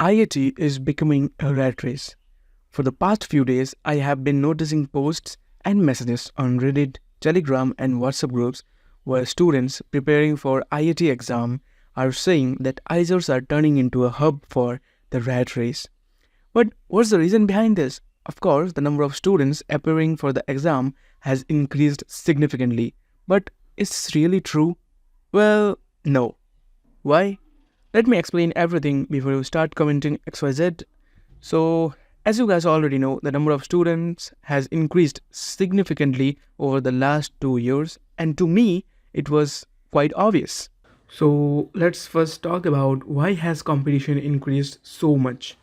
IAT is becoming a rat race. For the past few days, I have been noticing posts and messages on Reddit, Telegram, and WhatsApp groups where students preparing for IAT exam are saying that IISERs are turning into a hub for the rat race. But what's the reason behind this? Of course, the number of students appearing for the exam has increased significantly. But is this really true? Well, no. Why? Let me explain everything before you start commenting XYZ. So, as you guys already know, the number of students has increased significantly over the last 2 years, and to me, it was quite obvious. So, let's first talk about why has competition increased so much.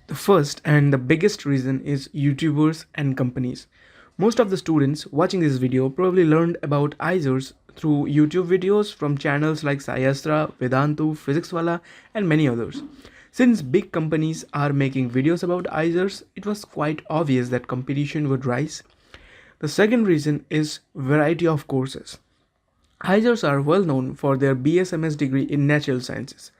The first and the biggest reason is YouTubers and companies. Most of the students watching this video probably learned about IISERs through YouTube videos from channels like Sciastra, Vedantu, Physicswala, and many others. Since big companies are making videos about IISERs, it was quite obvious that competition would rise. The second reason is variety of courses. IISERs are well known for their BSMS degree in natural sciences,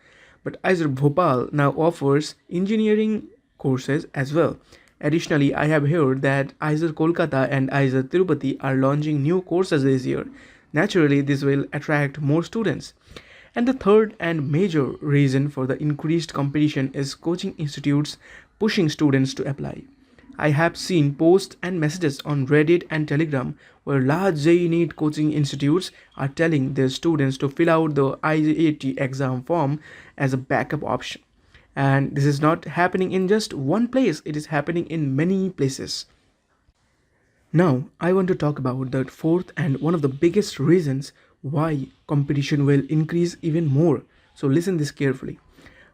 but IISER Bhopal now offers engineering courses as well. Additionally, I have heard that IISER Kolkata and IISER Tirupati are launching new courses this year. Naturally, this will attract more students. And the third and major reason for the increased competition is coaching institutes pushing students to apply. I have seen posts and messages on Reddit and Telegram where large JEE NEET coaching institutes are telling their students to fill out the IAT exam form as a backup option. And this is not happening in just one place, it is happening in many places. Now, I want to talk about the fourth and one of the biggest reasons why competition will increase even more. So listen this carefully.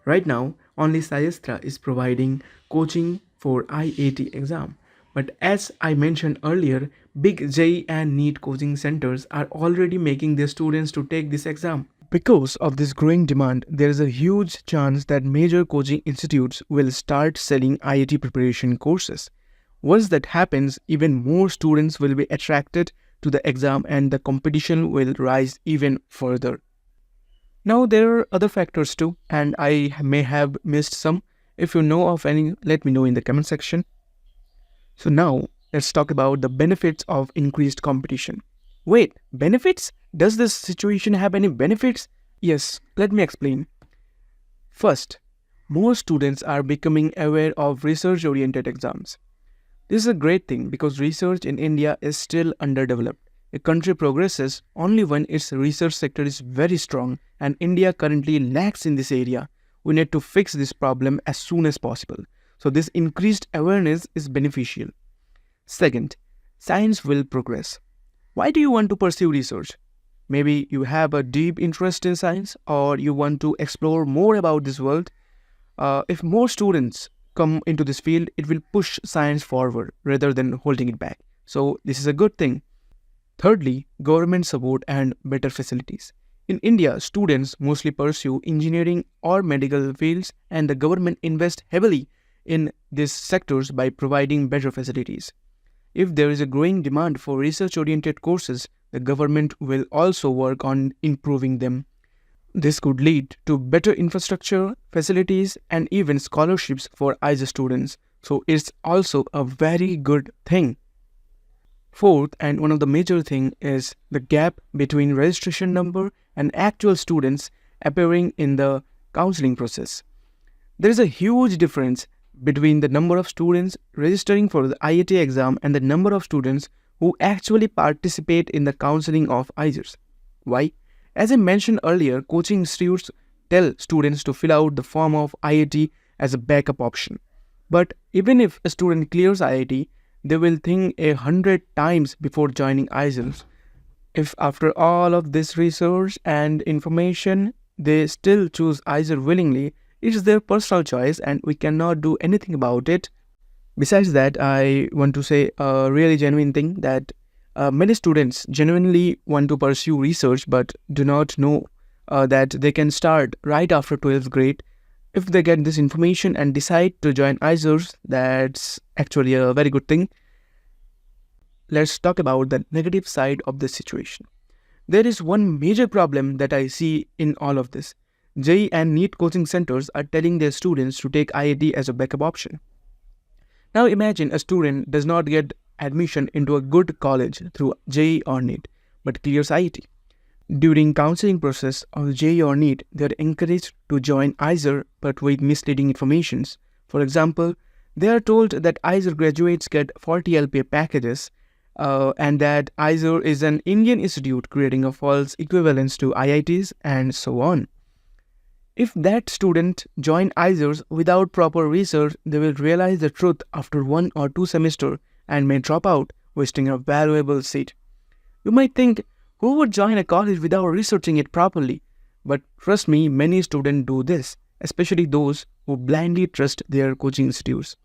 Right now, only Sciastra is providing coaching for IAT exam. But as I mentioned earlier, big JEE and NEET coaching centers are already making their students to take this exam. Because of this growing demand, there is a huge chance that major coaching institutes will start selling IAT preparation courses. Once that happens, even more students will be attracted to the exam and the competition will rise even further. Now, there are other factors too, and I may have missed some. If you know of any, let me know in the comment section. So now, let's talk about the benefits of increased competition. Wait, benefits? Does this situation have any benefits? Yes, let me explain. First, more students are becoming aware of research-oriented exams. This is a great thing because research in India is still underdeveloped. A country progresses only when its research sector is very strong, and India currently lacks in this area. We need to fix this problem as soon as possible. So this increased awareness is beneficial. Second, science will progress. Why do you want to pursue research? Maybe you have a deep interest in science or you want to explore more about this world. If more students come into this field, it will push science forward rather than holding it back. So this is a good thing. Thirdly, government support and better facilities. In India, students mostly pursue engineering or medical fields, and the government invests heavily in these sectors by providing better facilities. If there is a growing demand for research-oriented courses, the government will also work on improving them. This could lead to better infrastructure, facilities, and even scholarships for IISER students. So it's also a very good thing. Fourth, and one of the major thing is the gap between registration number and actual students appearing in the counseling process. There is a huge difference between the number of students registering for the IAT exam and the number of students who actually participate in the counseling of IISERs. Why? As I mentioned earlier, coaching institutes tell students to fill out the form of IAT as a backup option. But even if a student clears IAT, they will think 100 times before joining IISERs. If after all of this research and information, they still choose IISER willingly, it is their personal choice and we cannot do anything about it. Besides that, I want to say a really genuine thing that many students genuinely want to pursue research but do not know that they can start right after 12th grade. If they get this information and decide to join IISERs, that's actually a very good thing. Let's talk about the negative side of this situation. There is one major problem that I see in all of this. JEE and NEET coaching centers are telling their students to take IIT as a backup option. Now imagine a student does not get admission into a good college through JEE or NEET, but clears IIT. During counseling process of JEE or NEET, they are encouraged to join IISER but with misleading informations. For example, they are told that IISER graduates get 40 LPA packages and that IISER is an Indian institute creating a false equivalence to IITs and so on. If that student join IISERs without proper research, they will realize the truth after 1 or 2 semesters and may drop out, wasting a valuable seat. You might think, who would join a college without researching it properly? But trust me, many students do this, especially those who blindly trust their coaching institutes.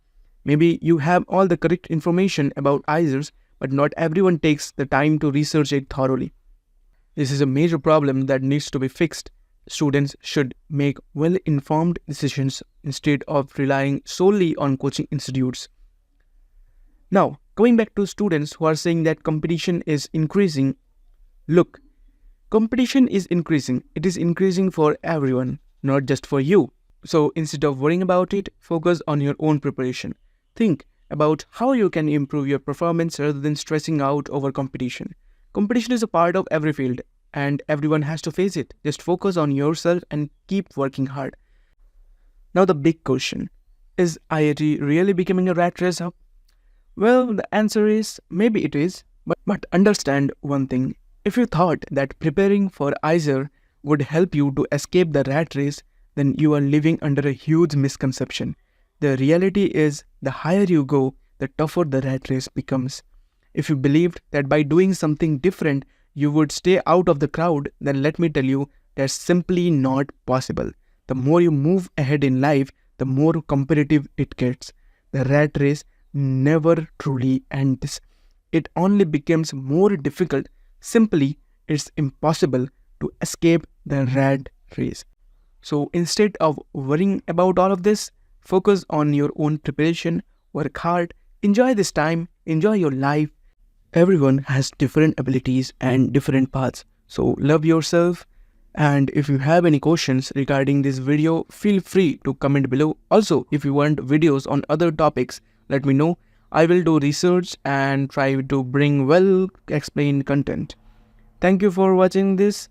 Maybe you have all the correct information about IISERs, but not everyone takes the time to research it thoroughly. This is a major problem that needs to be fixed. Students should make well-informed decisions instead of relying solely on coaching institutes. Now, going back to students who are saying that competition is increasing, look, competition is increasing. It is increasing for everyone, not just for you. So instead of worrying about it, focus on your own preparation. Think about how you can improve your performance rather than stressing out over competition. Competition is a part of every field, and everyone has to face it. Just focus on yourself and keep working hard. Now the big question, is IIT really becoming a rat race hub? Well, the answer is maybe it is, but understand one thing. If you thought that preparing for IISER would help you to escape the rat race, then you are living under a huge misconception. The reality is, the higher you go, the tougher the rat race becomes. If you believed that by doing something different, you would stay out of the crowd, then let me tell you, that's simply not possible. The more you move ahead in life, the more competitive it gets. The rat race never truly ends. It only becomes more difficult. Simply, it's impossible to escape the rat race. So instead of worrying about all of this, focus on your own preparation, work hard, enjoy this time, enjoy your life. Everyone has different abilities and different paths. So love yourself. And if you have any questions regarding this video, feel free to comment below. Also, if you want videos on other topics, let me know. I will do research and try to bring well explained content. Thank you for watching this.